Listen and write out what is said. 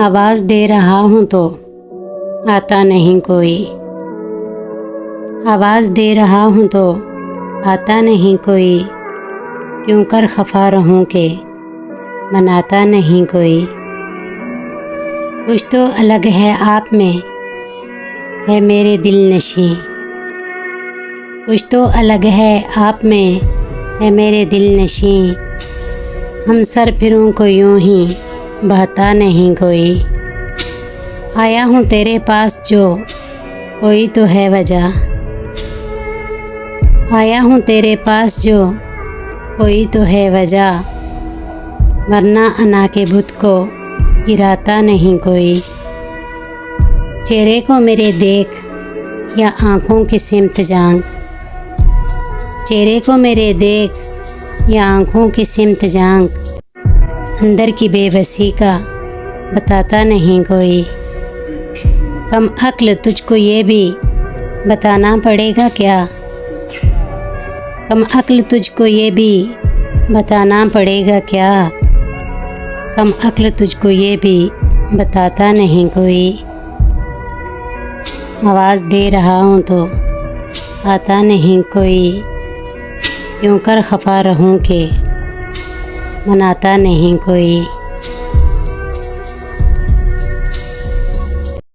आवाज़ दे रहा हूँ तो आता नहीं कोई। आवाज़ दे रहा हूँ तो आता नहीं कोई। क्यों कर खफा रहूं के मनाता नहीं कोई। कुछ तो अलग है आप में है मेरे दिल नशी। कुछ तो अलग है आप में है मेरे दिल नशी। हम सर फिरों को यूं ही बहता नहीं कोई। आया हूँ तेरे पास जो कोई तो है वजह। आया हूँ तेरे पास जो कोई तो है वजह। वरना अना के बुत को गिराता नहीं कोई। चेहरे को मेरे देख या आँखों की सिमत जांग। चेहरे को मेरे देख या आँखों की सिमत जांग। अंदर की बेबसी का बताता नहीं कोई। कम अक्ल तुझको ये भी बताना पड़ेगा क्या। कम अक्ल तुझको ये भी बताना पड़ेगा क्या। कम अक्ल तुझको ये भी बताता नहीं कोई। आवाज़ दे रहा हूँ तो आता नहीं कोई। क्यों कर खफा रहूं के मनाता नहीं कोई।